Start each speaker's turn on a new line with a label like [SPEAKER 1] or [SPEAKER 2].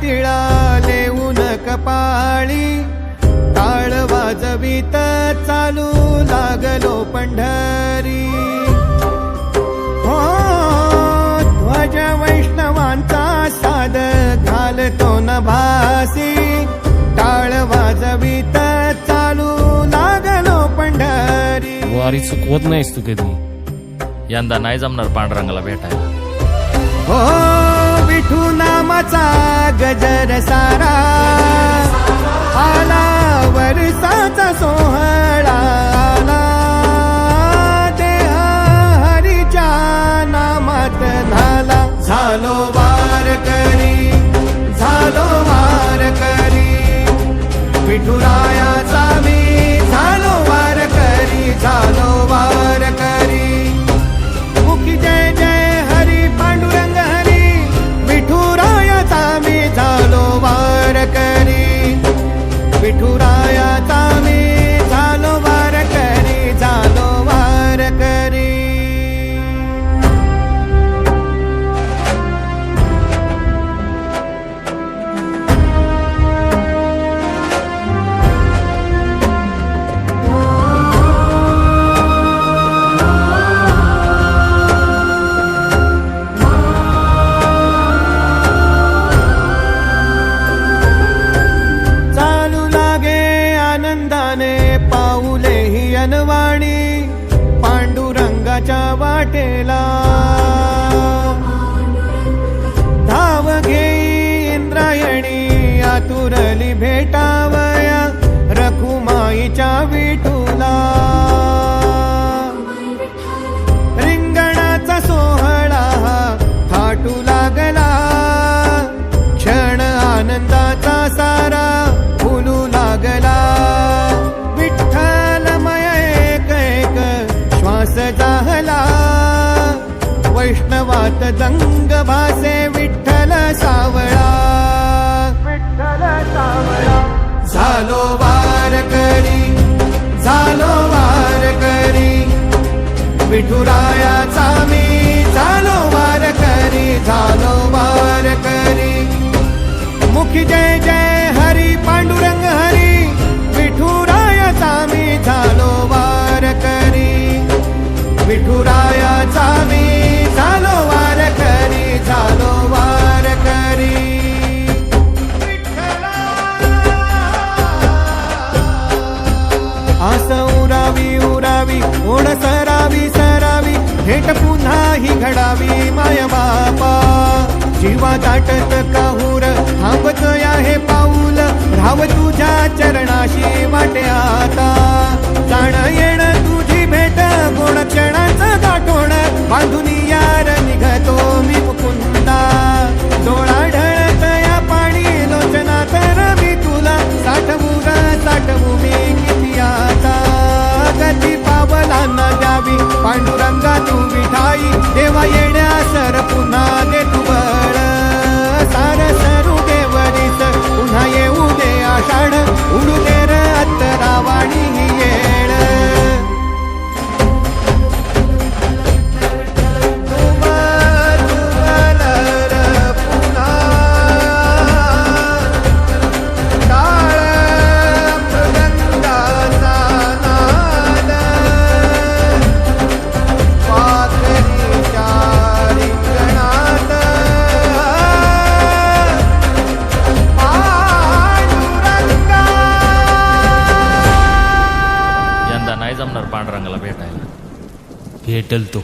[SPEAKER 1] टिळा लेऊन कपाळी टाळ वाजवीत चालू लागलो पंढरी हो ध्वज वैष्णवांचा साद घालतो न भासी टाळ वाजवीत चालू लागलो पंढरी
[SPEAKER 2] वारी चुकवत नाहीस तू कधी यंदा नाही जमणार पांडुरंगाला भेटायला
[SPEAKER 1] हो विठू नामाचा गजर सारा आला वर्षाचा सोहळा आला देह हरीच्या नामात झाला झालो वारकरी झालो वारकरी विठुरायाचा मी झालो वारकरी झालो वारकरी मुखी जय जय हरी पांडुरंग हरी विठुरायाचा मी झालो वारकरी विठुरायाचा मी झालो वारकरी झालो वारकरी पाऊले ही अनवाणी पांडुरंगाच्या वाटेला धाव घेई इंद्रायणी आतुरली भेटावया रखुमाईच्या विठूला रिंगणाचा सोहळा थाटू लागला क्षण आनंदाचा सारा फुलू लागला जाहला वैष्णवात दंग भासे विठ्ठल सावळा विठ्ठल सावळा झालो वारकरी झालो वारकरी विठुरायाचा मी झालो वारकरी झालो वारकरी मुखी जय जय हरी पांडुरंग हरी विठुरायाचा मी झालो वारकरी विठुरायाचा मी झालो वारकरी झालो वारकरी आस उरावी उरावी ओढ सरावी सरावी भेट पुन्हा ही घडावी माय बापा जीवा दाटत काहूर थांबत आहे पाऊल राव तुझ्या चरणाशी वाटे आता जाण येण तुझी भेट गोड क्षणाचं गाठोण बांधून यार निघतो मी मुकुंदा डोळा ढळत या पाणी लोचना तर मी तुला साठवू मी किती आता गती पावलांना द्यावी पांडुरंगा तू विठाई देवा येण्यासर पुन्हा दे तू बळ सार सरू देवरीस पुन्हा येऊ दे आषाढ उडू दे र अत्तरावाणी ही येळ
[SPEAKER 2] पांडुरंगाला भेटायला भेटेल तो